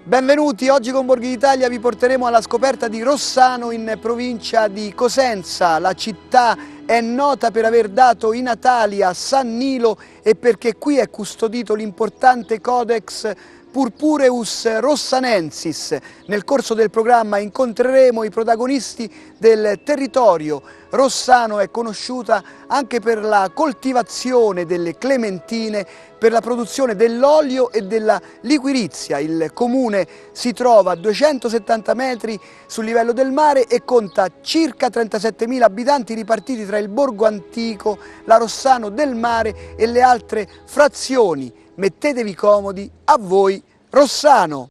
Benvenuti, oggi con Borghi d'Italia vi porteremo alla scoperta di Rossano in provincia di Cosenza. La città è nota per aver dato i natali a San Nilo e perché qui è custodito l'importante Codex Purpureus Rossanensis. Nel corso del programma incontreremo i protagonisti del territorio. Rossano è conosciuta anche per la coltivazione delle clementine, per la produzione dell'olio e della liquirizia. Il comune si trova a 270 metri sul livello del mare e conta circa 37.000 abitanti ripartiti tra il borgo antico, la Rossano del Mare e le altre frazioni. Mettetevi comodi, a voi Rossano!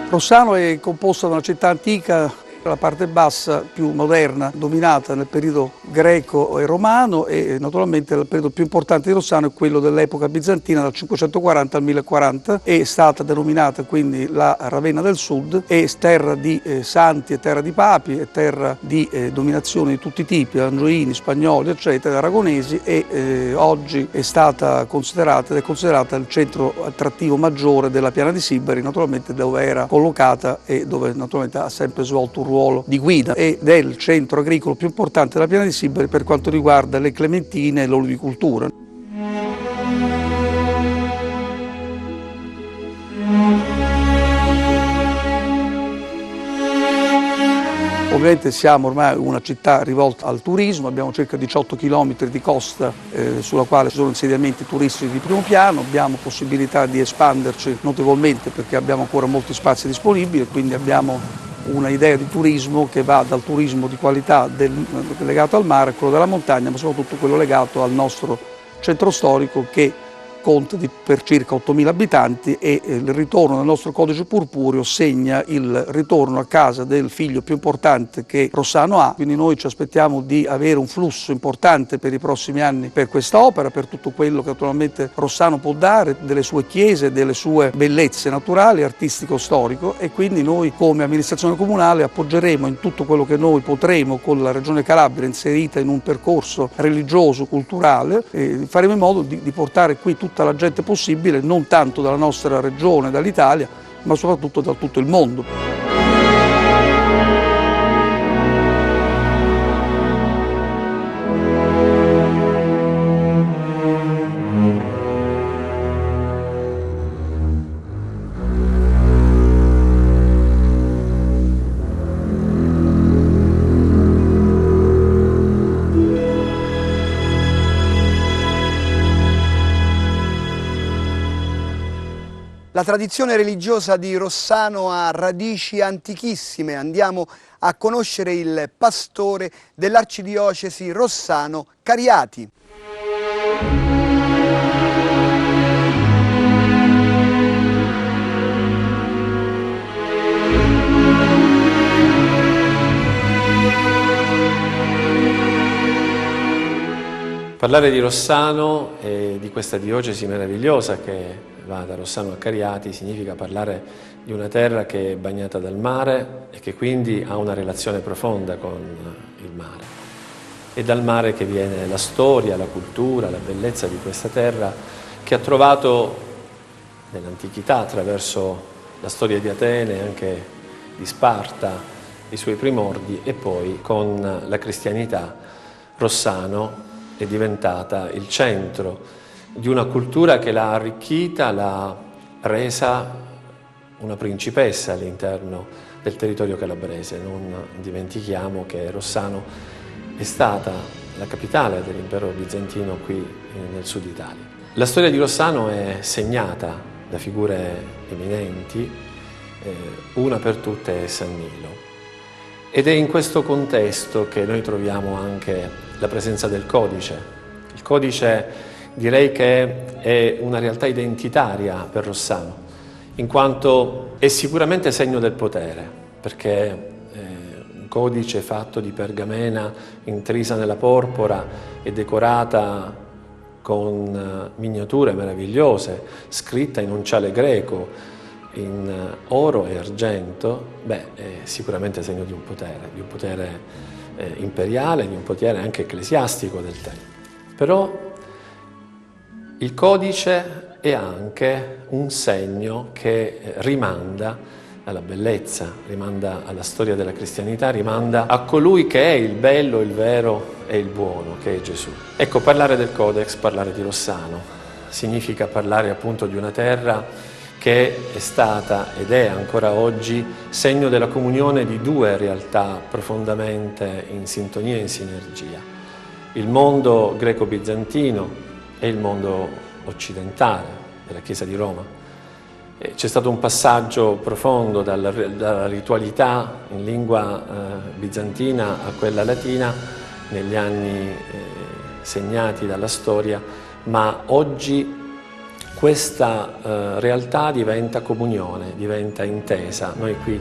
Rossano è composta da una città antica, la parte bassa più moderna, dominata nel periodo greco e romano, e naturalmente il periodo più importante di Rossano è quello dell'epoca bizantina dal 540 al 1040, è stata denominata quindi la Ravenna del Sud, è terra di santi, è terra di papi, è terra di dominazione di tutti i tipi, angioini, spagnoli, eccetera, aragonesi, e oggi è stata considerata ed è considerata il centro attrattivo maggiore della piana di Sibari, naturalmente dove era collocata e dove naturalmente ha sempre svolto un ruolo di guida, ed è il centro agricolo più importante della piana di Sibari per quanto riguarda le clementine e l'olivicoltura. Ovviamente siamo ormai una città rivolta al turismo, abbiamo circa 18 km di costa sulla quale ci sono insediamenti turistici di primo piano, abbiamo possibilità di espanderci notevolmente perché abbiamo ancora molti spazi disponibili, quindi abbiamo una idea di turismo che va dal turismo di qualità legato al mare a quello della montagna, ma soprattutto quello legato al nostro centro storico che conta per circa 8.000 abitanti, e il ritorno del nostro codice purpureo segna il ritorno a casa del figlio più importante che Rossano ha, quindi noi ci aspettiamo di avere un flusso importante per i prossimi anni per questa opera, per tutto quello che naturalmente Rossano può dare, delle sue chiese, delle sue bellezze naturali, artistico-storico, e quindi noi come amministrazione comunale appoggeremo in tutto quello che noi potremo con la Regione Calabria inserita in un percorso religioso, culturale, e faremo in modo di portare qui tutta la gente possibile, non tanto dalla nostra regione, dall'Italia, ma soprattutto da tutto il mondo. La tradizione religiosa di Rossano ha radici antichissime. Andiamo a conoscere il pastore dell'arcidiocesi Rossano Cariati. Parlare di Rossano e di questa diocesi meravigliosa che va da Rossano a Cariati significa parlare di una terra che è bagnata dal mare e che quindi ha una relazione profonda con il mare. È dal mare che viene la storia, la cultura, la bellezza di questa terra che ha trovato nell'antichità, attraverso la storia di Atene, anche di Sparta, i suoi primordi, e poi con la cristianità Rossano è diventata il centro di una cultura che l'ha arricchita, l'ha resa una principessa all'interno del territorio calabrese. Non dimentichiamo che Rossano è stata la capitale dell'impero bizantino qui nel sud Italia. La storia di Rossano è segnata da figure eminenti, una per tutte è San Nilo. Ed è in questo contesto che noi troviamo anche la presenza del codice. Il codice direi che è una realtà identitaria per Rossano, in quanto è sicuramente segno del potere, perché un codice fatto di pergamena intrisa nella porpora e decorata con miniature meravigliose, scritta in unciale greco, in oro e argento, è sicuramente segno di un potere imperiale, di un potere anche ecclesiastico del tempo. Però il codice è anche un segno che rimanda alla bellezza, rimanda alla storia della cristianità, rimanda a colui che è il bello, il vero e il buono, che è Gesù. Ecco, parlare del Codex, parlare di Rossano, significa parlare appunto di una terra che è stata ed è ancora oggi segno della comunione di due realtà profondamente in sintonia e in sinergia: il mondo greco-bizantino e il mondo occidentale della Chiesa di Roma. C'è stato un passaggio profondo dalla ritualità in lingua bizantina a quella latina negli anni segnati dalla storia, ma oggi questa realtà diventa comunione, diventa intesa. Noi qui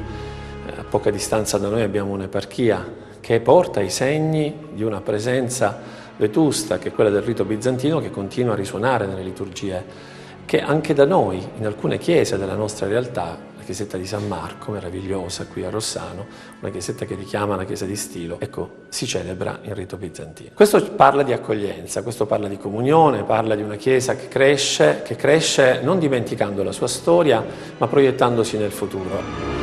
a poca distanza da noi abbiamo un'eparchia che porta i segni di una presenza vetusta, che è quella del rito bizantino, che continua a risuonare nelle liturgie, che anche da noi, in alcune chiese della nostra realtà, la chiesetta di San Marco, meravigliosa qui a Rossano, una chiesetta che richiama la chiesa di Stilo, ecco, si celebra il rito bizantino. Questo parla di accoglienza, questo parla di comunione, parla di una chiesa che cresce non dimenticando la sua storia, ma proiettandosi nel futuro.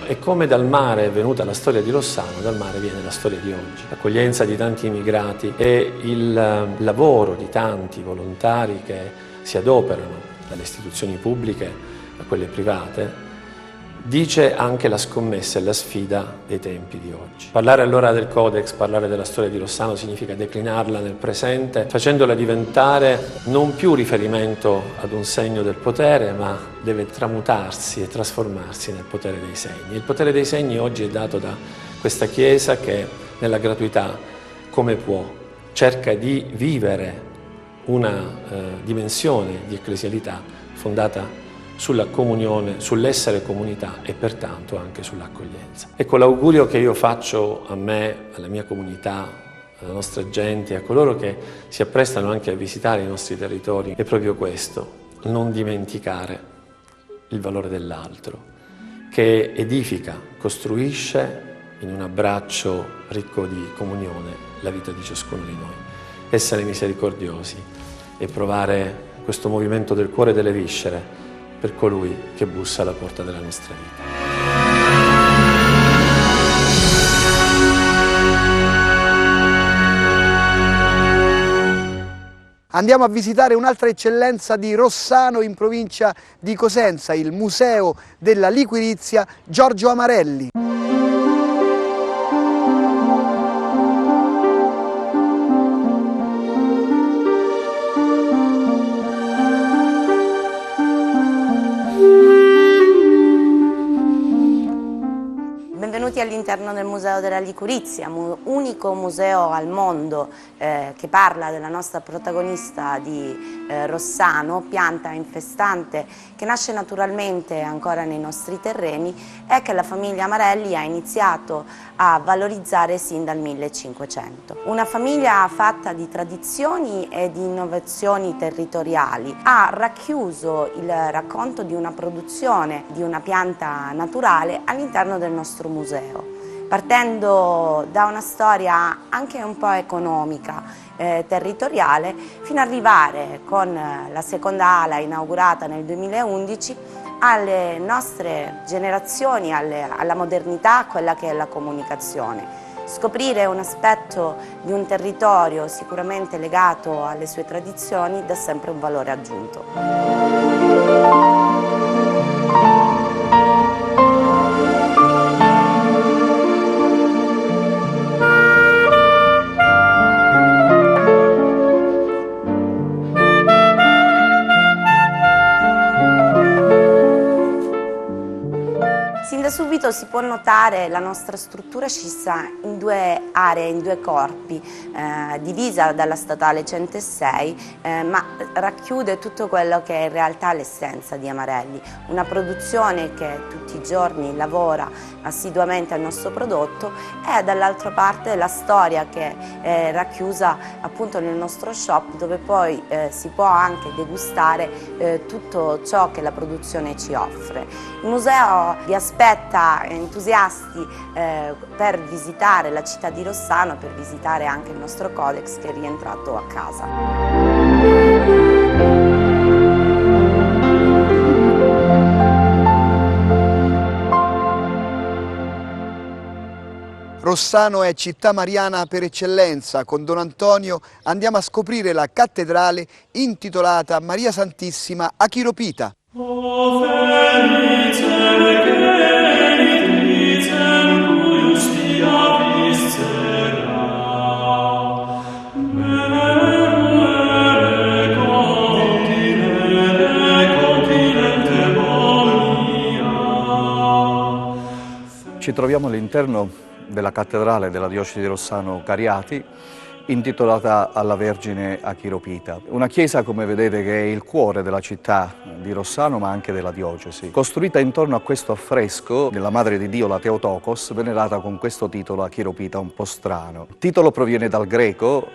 E come dal mare è venuta la storia di Rossano, dal mare viene la storia di oggi. L'accoglienza di tanti immigrati e il lavoro di tanti volontari che si adoperano, dalle istituzioni pubbliche a quelle private, dice anche la scommessa e la sfida dei tempi di oggi. Parlare allora del Codex, parlare della storia di Rossano significa declinarla nel presente, facendola diventare non più riferimento ad un segno del potere, ma deve tramutarsi e trasformarsi nel potere dei segni. Il potere dei segni oggi è dato da questa Chiesa che nella gratuità, come può, cerca di vivere una dimensione di ecclesialità fondata sulla comunione, sull'essere comunità e pertanto anche sull'accoglienza. Ecco, l'augurio che io faccio a me, alla mia comunità, alla nostra gente, a coloro che si apprestano anche a visitare i nostri territori, è proprio questo: non dimenticare il valore dell'altro, che edifica, costruisce in un abbraccio ricco di comunione la vita di ciascuno di noi. Essere misericordiosi e provare questo movimento del cuore e delle viscere per colui che bussa alla porta della nostra vita. Andiamo a visitare un'altra eccellenza di Rossano in provincia di Cosenza, il Museo della Liquirizia Giorgio Amarelli. Benvenuti all'interno del Museo della Liquirizia, unico museo al mondo che parla della nostra protagonista di Rossano, pianta infestante che nasce naturalmente ancora nei nostri terreni e che la famiglia Amarelli ha iniziato a valorizzare sin dal 1500. Una famiglia fatta di tradizioni e di innovazioni territoriali ha racchiuso il racconto di una produzione di una pianta naturale all'interno del nostro museo, partendo da una storia anche un po' economica, territoriale, fino ad arrivare con la seconda ala inaugurata nel 2011 alle nostre generazioni, alla modernità, a quella che è la comunicazione. Scoprire un aspetto di un territorio sicuramente legato alle sue tradizioni dà sempre un valore aggiunto. Sin da subito si può notare la nostra struttura ci sta in due aree, in due corpi, divisa dalla statale 106, ma racchiude tutto quello che è in realtà l'essenza di Amarelli, una produzione che tutti i giorni lavora assiduamente al nostro prodotto, e dall'altra parte la storia che è racchiusa appunto nel nostro shop, dove poi si può anche degustare tutto ciò che la produzione ci offre. Il museo vi aspetta entusiasti per visitare la città di Rossano, per visitare anche il nostro codex che è rientrato a casa. Rossano è città mariana per eccellenza. Con Don Antonio andiamo a scoprire la cattedrale intitolata Maria Santissima a Chiropita. Ci troviamo all'interno della cattedrale della diocesi di Rossano Cariati, intitolata alla Vergine a Chiropita. Una chiesa, come vedete, che è il cuore della città di Rossano, ma anche della diocesi. Costruita intorno a questo affresco della Madre di Dio, la Theotokos, venerata con questo titolo a Chiropita, un po' strano. Il titolo proviene dal greco,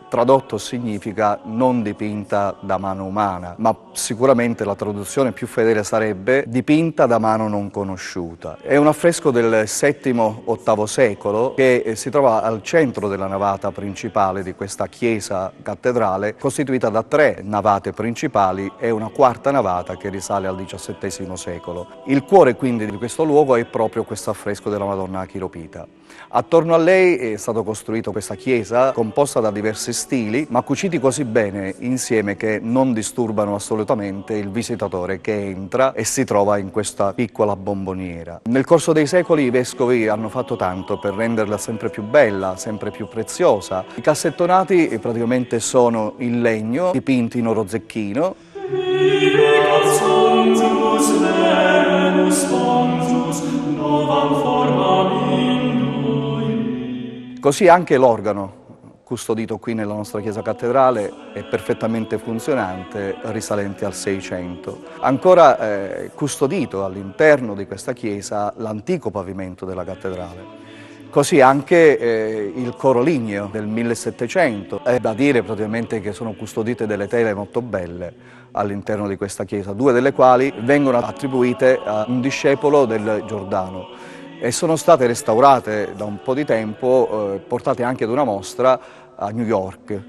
tradotto significa non dipinta da mano umana, ma sicuramente la traduzione più fedele sarebbe dipinta da mano non conosciuta. È un affresco del VII-VIII secolo che si trova al centro della navata principale di questa chiesa cattedrale, costituita da 3 navate principali e una quarta navata che risale al XVII secolo. Il cuore quindi di questo luogo è proprio questo affresco della Madonna a Chiropita. Attorno a lei è stato costruito questa chiesa composta da diversi stili, ma cuciti così bene insieme che non disturbano assolutamente il visitatore che entra e si trova in questa piccola bomboniera. Nel corso dei secoli i vescovi hanno fatto tanto per renderla sempre più bella, sempre più preziosa. I cassettonati praticamente sono in legno, dipinti in oro zecchino. Così anche l'organo, custodito qui nella nostra chiesa cattedrale, è perfettamente funzionante, risalente al 600. Ancora custodito all'interno di questa chiesa l'antico pavimento della cattedrale. Così anche il coro ligneo del 1700. È da dire praticamente che sono custodite delle tele molto belle all'interno di questa chiesa, 2 delle quali vengono attribuite a un discepolo del Giordano e sono state restaurate da un po' di tempo, portate anche ad una mostra a New York.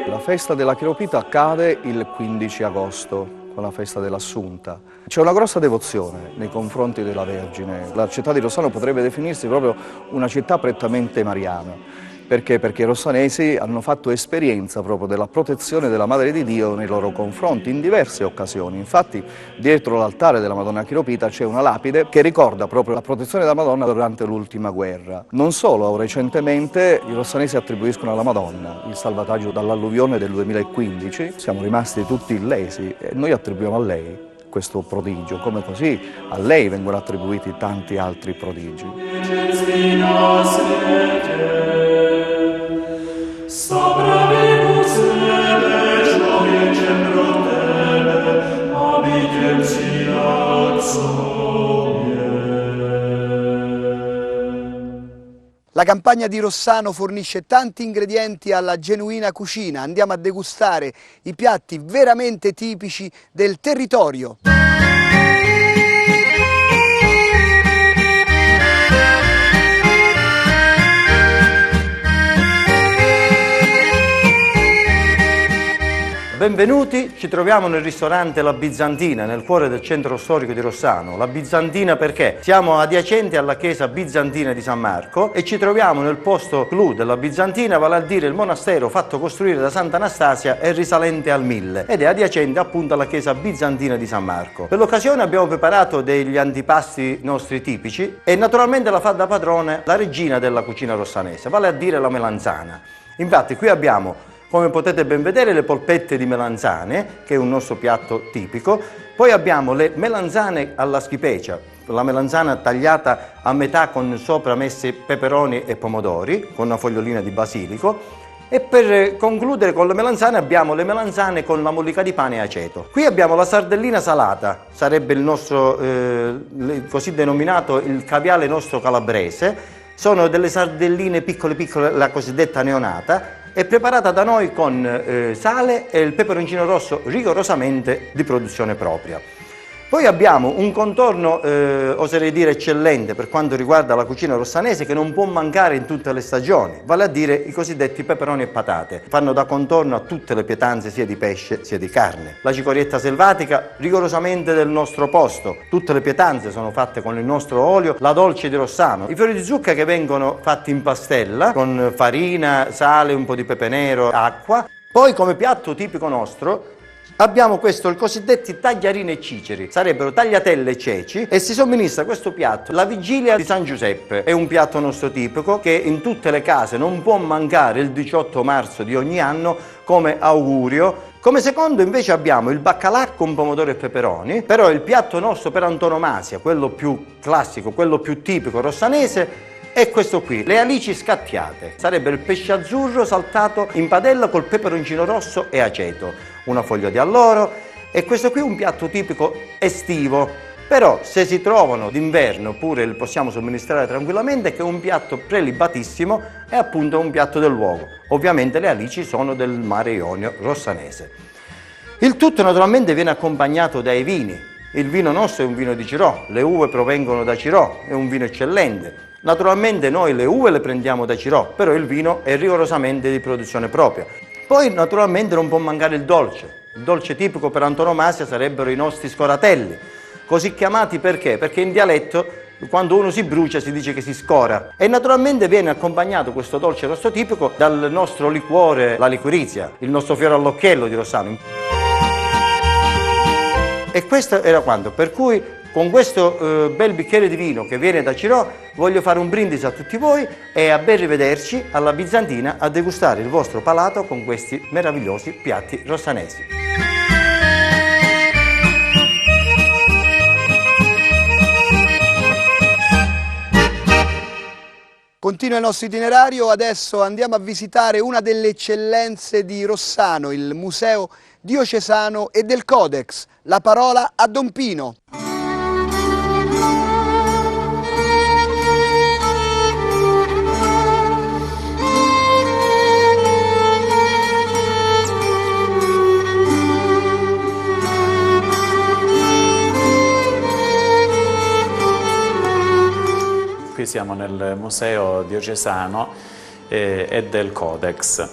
La festa della Chiropita cade il 15 agosto. Con la festa dell'Assunta. C'è una grossa devozione nei confronti della Vergine. La città di Rossano potrebbe definirsi proprio una città prettamente mariana. Perché? Perché i rossanesi hanno fatto esperienza proprio della protezione della Madre di Dio nei loro confronti in diverse occasioni. Infatti dietro l'altare della Madonna Chiropita c'è una lapide che ricorda proprio la protezione della Madonna durante l'ultima guerra. Non solo, recentemente i rossanesi attribuiscono alla Madonna il salvataggio dall'alluvione del 2015. Siamo rimasti tutti illesi e noi attribuiamo a lei questo prodigio, come così a lei vengono attribuiti tanti altri prodigi. La campagna di Rossano fornisce tanti ingredienti alla genuina cucina. Andiamo a degustare i piatti veramente tipici del territorio. Benvenuti, ci troviamo nel ristorante La Bizantina, nel cuore del centro storico di Rossano. La Bizantina perché? Siamo adiacenti alla chiesa bizantina di San Marco e ci troviamo nel posto clou della Bizantina, vale a dire il monastero fatto costruire da Santa Anastasia e risalente al 1000 ed è adiacente appunto alla chiesa bizantina di San Marco. Per l'occasione abbiamo preparato degli antipasti nostri tipici e naturalmente la fa da padrone la regina della cucina rossanese, vale a dire la melanzana. Infatti qui abbiamo come potete ben vedere, le polpette di melanzane, che è un nostro piatto tipico. Poi abbiamo le melanzane alla schipecia, la melanzana tagliata a metà con sopra messi peperoni e pomodori, con una fogliolina di basilico. E per concludere con le melanzane abbiamo le melanzane con la mollica di pane e aceto. Qui abbiamo la sardellina salata, sarebbe il nostro così denominato il caviale nostro calabrese. Sono delle sardelline piccole piccole, la cosiddetta neonata, è preparata da noi con sale e il peperoncino rosso rigorosamente di produzione propria. Poi abbiamo un contorno, oserei dire, eccellente per quanto riguarda la cucina rossanese, che non può mancare in tutte le stagioni, vale a dire i cosiddetti peperoni e patate. Fanno da contorno a tutte le pietanze sia di pesce sia di carne. La cicorietta selvatica, rigorosamente del nostro posto. Tutte le pietanze sono fatte con il nostro olio, la dolce di Rossano. I fiori di zucca che vengono fatti in pastella con farina, sale, un po' di pepe nero, acqua. Poi come piatto tipico nostro abbiamo questo, i cosiddetti tagliarini e ciceri, sarebbero tagliatelle e ceci, e si somministra questo piatto la vigilia di San Giuseppe. È un piatto nostro tipico che in tutte le case non può mancare il 18 marzo di ogni anno come augurio. Come secondo invece abbiamo il baccalà con pomodoro e peperoni, però il piatto nostro per antonomasia, quello più classico, quello più tipico rossanese, è questo qui, le alici scattiate. Sarebbe il pesce azzurro saltato in padella col peperoncino rosso e aceto, una foglia di alloro, e questo qui è un piatto tipico estivo. Però se si trovano d'inverno pure li possiamo somministrare tranquillamente, che è un piatto prelibatissimo e appunto un piatto del luogo. Ovviamente le alici sono del mare Ionio rossanese. Il tutto naturalmente viene accompagnato dai vini. Il vino nostro è un vino di Cirò, le uve provengono da Cirò, è un vino eccellente. Naturalmente noi le uve le prendiamo da Cirò, però il vino è rigorosamente di produzione propria. Poi naturalmente non può mancare il dolce tipico per antonomasia sarebbero i nostri scoratelli, così chiamati perché? Perché in dialetto quando uno si brucia si dice che si scora, e naturalmente viene accompagnato questo dolce nostro tipico dal nostro liquore, la liquirizia, il nostro fiore all'occhiello di Rossano. E questo era quanto, per cui con questo bel bicchiere di vino che viene da Cirò voglio fare un brindisi a tutti voi e a ben rivederci alla Bizantina a degustare il vostro palato con questi meravigliosi piatti rossanesi. Continua il nostro itinerario, adesso andiamo a visitare una delle eccellenze di Rossano, il Museo Diocesano e del Codex. La parola a Don Pino. Qui siamo nel Museo Diocesano e del Codex.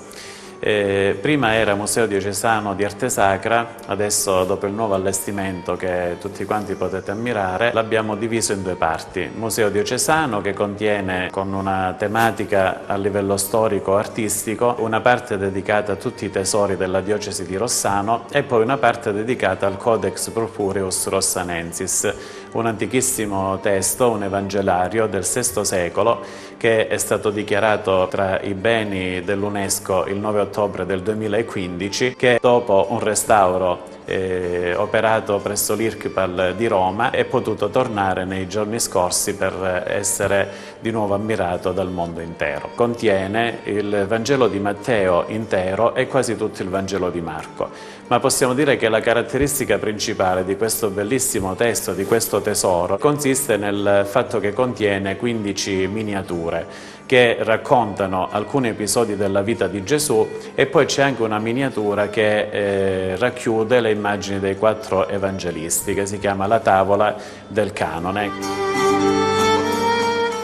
Prima era Museo Diocesano di Arte Sacra, adesso dopo il nuovo allestimento che tutti quanti potete ammirare l'abbiamo diviso in due parti. Museo Diocesano che contiene con una tematica a livello storico-artistico una parte dedicata a tutti i tesori della diocesi di Rossano e poi una parte dedicata al Codex Purpureus Rossanensis, un antichissimo testo, un evangelario del VI secolo che è stato dichiarato tra i beni dell'UNESCO il 9 ottobre del 2015, che dopo un restauro operato presso l'IRCPAL di Roma è potuto tornare nei giorni scorsi per essere di nuovo ammirato dal mondo intero. Contiene il Vangelo di Matteo intero e quasi tutto il Vangelo di Marco, ma possiamo dire che la caratteristica principale di questo bellissimo testo, di questo tesoro, consiste nel fatto che contiene 15 miniature che raccontano alcuni episodi della vita di Gesù, e poi c'è anche una miniatura che racchiude le immagini dei 4 evangelisti, che si chiama la tavola del canone.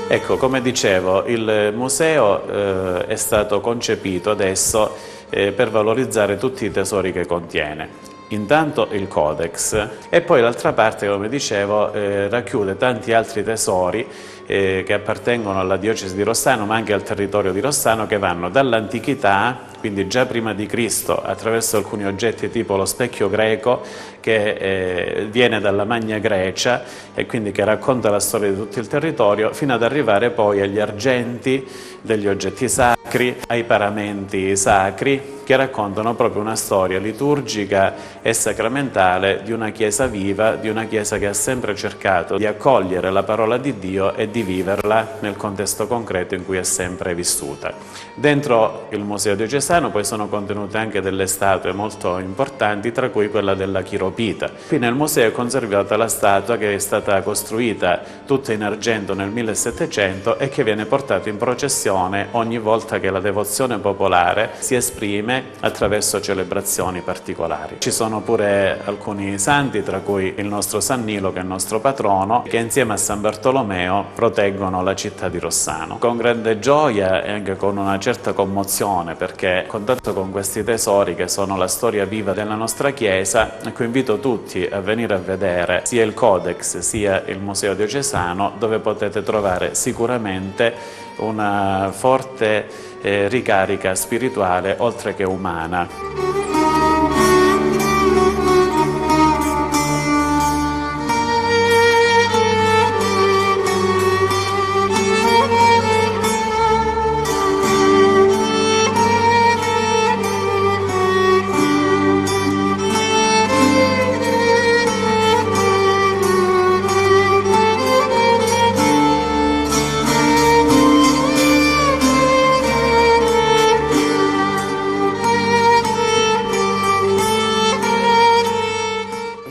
Ecco, come dicevo, il museo è stato concepito adesso per valorizzare tutti i tesori che contiene. Intanto il Codex e poi l'altra parte, come dicevo, racchiude tanti altri tesori che appartengono alla diocesi di Rossano, ma anche al territorio di Rossano, che vanno dall'antichità, quindi già prima di Cristo, attraverso alcuni oggetti tipo lo specchio greco, che viene dalla Magna Grecia e quindi che racconta la storia di tutto il territorio, fino ad arrivare poi agli argenti degli oggetti sacri, ai paramenti sacri, che raccontano proprio una storia liturgica e sacramentale di una Chiesa viva, di una Chiesa che ha sempre cercato di accogliere la parola di Dio e di viverla nel contesto concreto in cui è sempre vissuta. Dentro il Museo Diocesano poi sono contenute anche delle statue molto importanti, tra cui quella della Chiropita. Qui nel museo è conservata la statua che è stata costruita tutta in argento nel 1700 e che viene portata in processione ogni volta che la devozione popolare si esprime attraverso celebrazioni particolari. Ci sono pure alcuni santi, tra cui il nostro San Nilo, che è il nostro patrono, che insieme a San Bartolomeo proteggono la città di Rossano. Con grande gioia e anche con una certa commozione, perché a contatto con questi tesori che sono la storia viva della nostra Chiesa, ecco, invito tutti a venire a vedere sia il Codex sia il Museo Diocesano, dove potete trovare sicuramente una forte ricarica spirituale oltre che umana.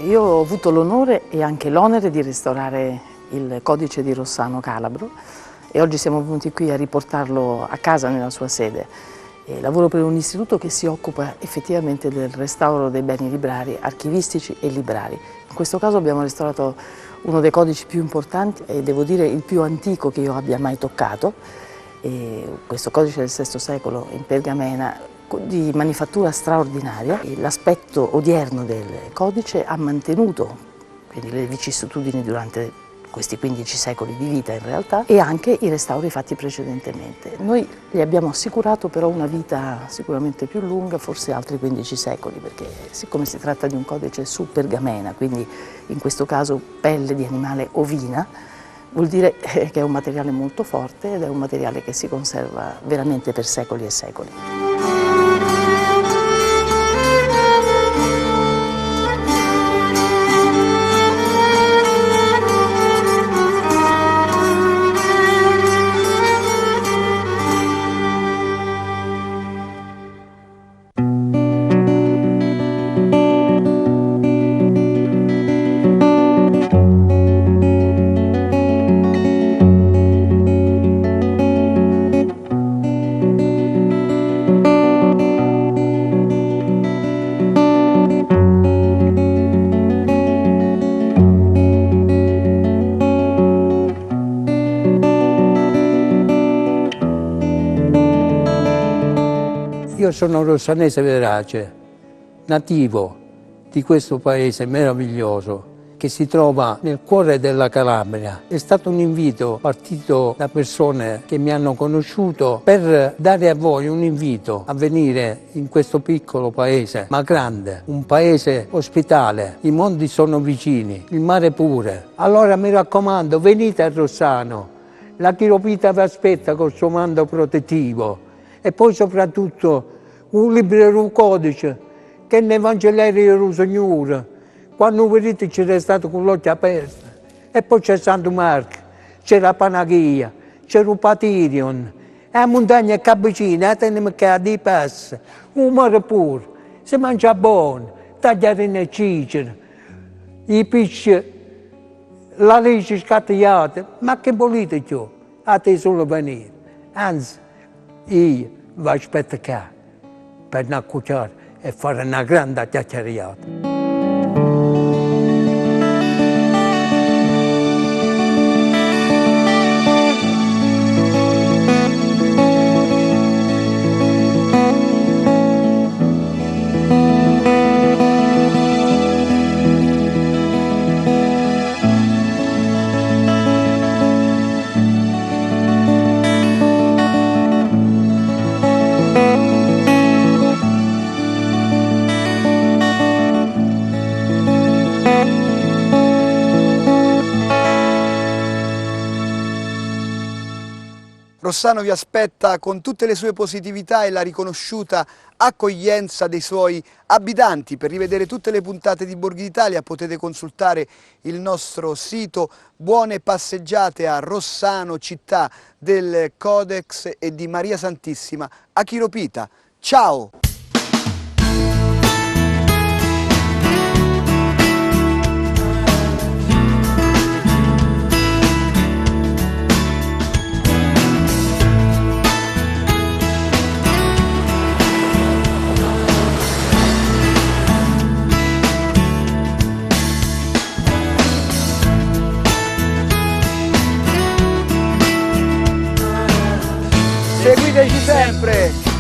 Io ho avuto l'onore e anche l'onere di restaurare il codice di Rossano Calabro e oggi siamo venuti qui a riportarlo a casa nella sua sede. Lavoro per un istituto che si occupa effettivamente del restauro dei beni librari, archivistici e librari. In questo caso abbiamo restaurato uno dei codici più importanti e devo dire il più antico che io abbia mai toccato. Questo codice del VI secolo in pergamena, di manifattura straordinaria. L'aspetto odierno del codice ha mantenuto quindi le vicissitudini durante questi 15 secoli di vita in realtà e anche i restauri fatti precedentemente. Noi gli abbiamo assicurato però una vita sicuramente più lunga, forse altri 15 secoli, perché siccome si tratta di un codice su pergamena, quindi in questo caso pelle di animale ovina, vuol dire che è un materiale molto forte ed è un materiale che si conserva veramente per secoli e secoli. Io sono rossanese verace, nativo di questo paese meraviglioso che si trova nel cuore della Calabria. È stato un invito partito da persone che mi hanno conosciuto per dare a voi un invito a venire in questo piccolo paese, ma grande, un paese ospitale. I mondi sono vicini, il mare pure. Allora mi raccomando, venite a Rossano, la Chiropita vi aspetta col suo mando protettivo e poi soprattutto un libro, un codice, che ne Vangelerio del Signore. Quando vedete ci restate con l'occhio aperto. E poi c'è Santo Marco, c'è la Panaghia, c'è il Patirion, e la montagna che vicina, e teniamo che di passa, un mare pure, si mangia buono, tagliarine e cicere, i pesci, la legge scattaiata, ma che volete più? A te solo venire. Anzi, io vi aspetto qua per accucciare e fare una grande chiacchierata. Rossano vi aspetta con tutte le sue positività e la riconosciuta accoglienza dei suoi abitanti. Per rivedere tutte le puntate di Borghi d'Italia potete consultare il nostro sito. Buone passeggiate a Rossano, città del Codex e di Maria Santissima a Chiropita. Ciao! Seguiteci sempre!